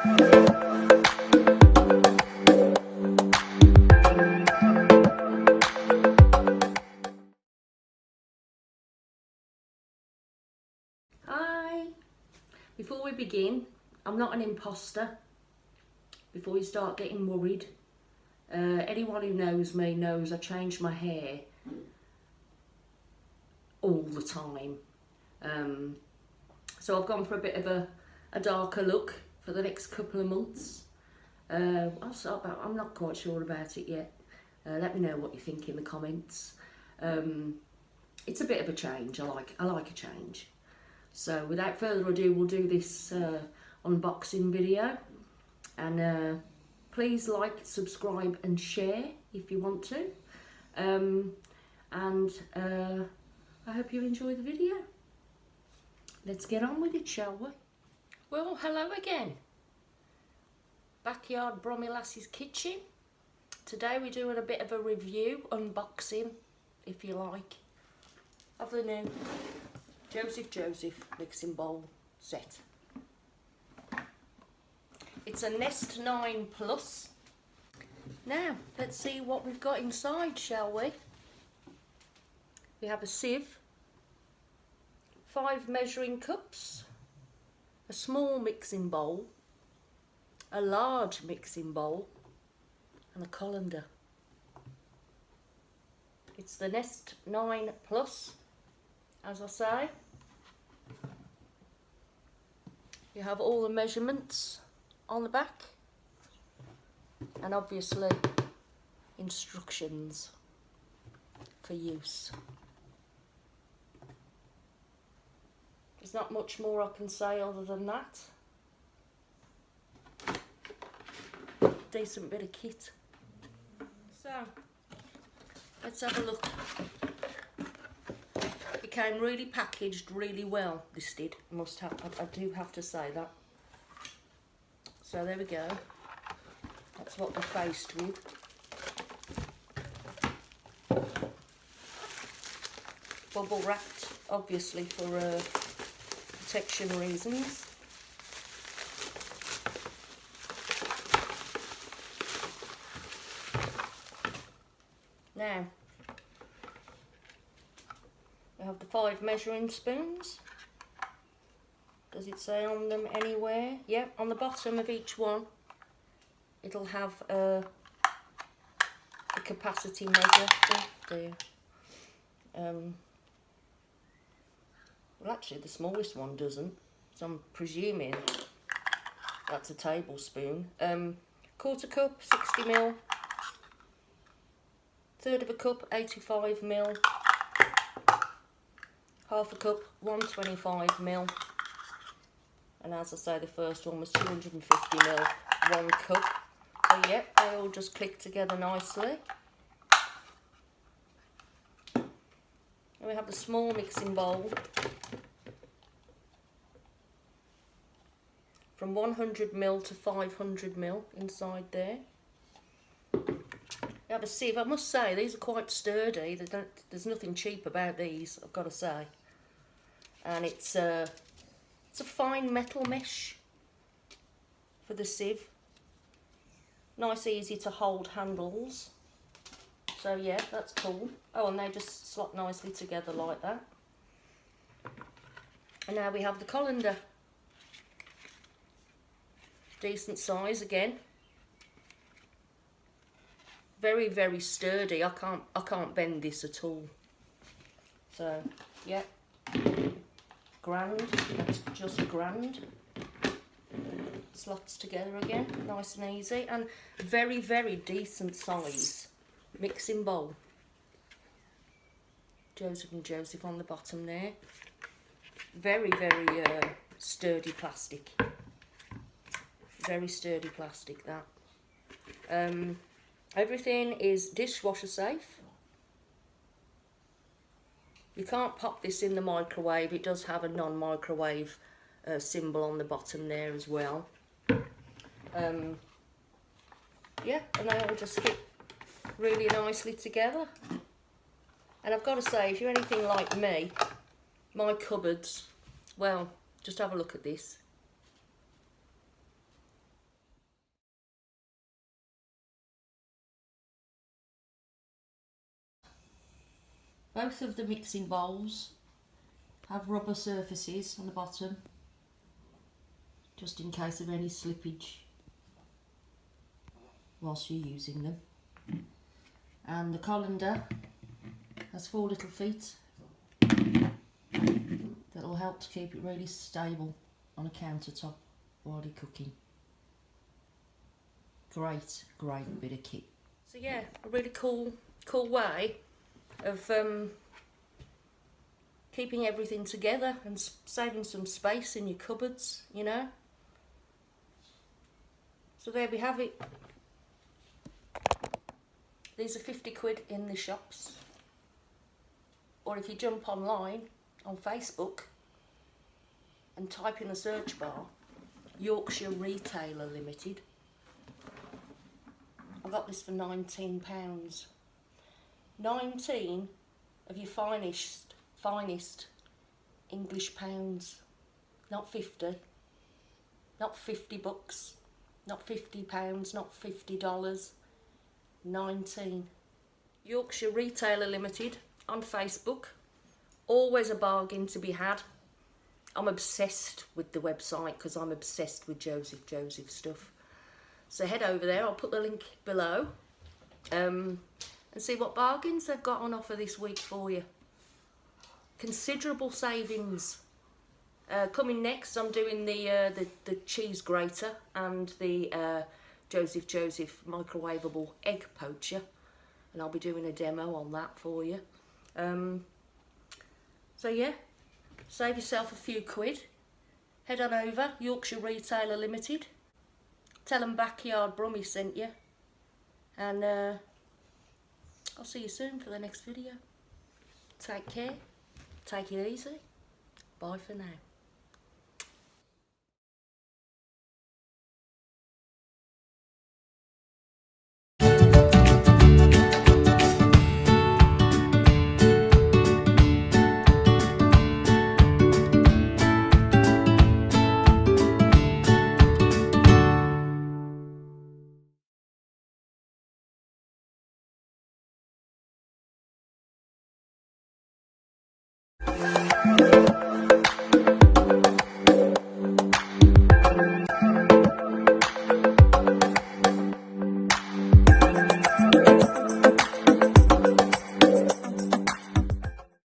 Hi! Before we begin, I'm not an imposter. Before you start getting worried, anyone who knows me knows I change my hair all the time. So I've gone for a bit of a darker look for the next couple of months. I'm not quite sure about it yet. Let me know what you think in the comments. It's a bit of a change. I like a change. So without further ado, we'll do this unboxing video, and please like, subscribe and share if you want to, and I hope you enjoy the video. Let's get on with it, shall we? Well, hello again. Backyard Brommy Lassie's kitchen. Today we're doing a bit of a review, unboxing if you like, of the new Joseph mixing bowl set. It's a Nest 9 Plus. Now let's see what we've got inside, shall we? We have a sieve, 5 measuring cups, a small mixing bowl, a large mixing bowl and a colander. It's the Nest 9 Plus, as I say. You have all the measurements on the back, and obviously instructions for use. There's not much more I can say other than that. Decent bit of kit. So let's have a look. It came really packaged really well, this did. I do have to say that. So there we go. That's what we're faced with. Bubble wrapped, obviously, for protection reasons. Now, we have the 5 measuring spoons. Does it say on them anywhere? Yep, on the bottom of each one it'll have a capacity measure. Oh dear. Well, actually the smallest one doesn't, so I'm presuming that's a tablespoon. Quarter cup, 60ml. Third of a cup, 85ml. Half a cup, 125ml. And as I say, the first one was 250ml, 1 cup. So yeah, they all just click together nicely. And we have the small mixing bowl from 100ml to 500ml inside there. We have a sieve. I must say, these are quite sturdy. There's nothing cheap about these, I've got to say. And it's a fine metal mesh for the sieve. Nice, easy to hold handles. So yeah, that's cool. Oh, and they just slot nicely together like that. And now we have the colander. Decent size again. Very, very sturdy. I can't bend this at all. So yeah. Grand, that's just grand. Slots together again, nice and easy, and very, very decent size mixing bowl. Joseph on the bottom there. Very, very sturdy plastic. Very sturdy plastic, that. Everything is dishwasher safe. You can't pop this in the microwave. It does have a non-microwave symbol on the bottom there as well. Yeah, and they all just fit really nicely together. And I've got to say, if you're anything like me, my cupboards, well, just have a look at this. Both of the mixing bowls have rubber surfaces on the bottom, just in case of any slippage whilst you're using them. And the colander has 4 little feet that will help to keep it really stable on a countertop while you're cooking. Great bit of kit. So yeah, a really cool way of keeping everything together and saving some space in your cupboards, you know. So there we have it. These are 50 quid in the shops, or if you jump online on Facebook and type in the search bar Yorkshire Retailer Limited, I got this for £19. 19 of your finest English pounds, not 50, not 50 bucks, not 50 pounds, not $50, 19. Yorkshire Retailer Limited on Facebook, always a bargain to be had. I'm obsessed with the website because I'm obsessed with Joseph stuff. So head over there, I'll put the link below, and see what bargains they've got on offer this week for you. Considerable savings. Coming next, I'm doing the cheese grater and the Joseph microwavable egg poacher, and I'll be doing a demo on that for you. So yeah, save yourself a few quid. Head on over, Yorkshire Retailer Limited. Tell them Backyard Brummy sent you, and I'll see you soon for the next video. Take care, take it easy, bye for now.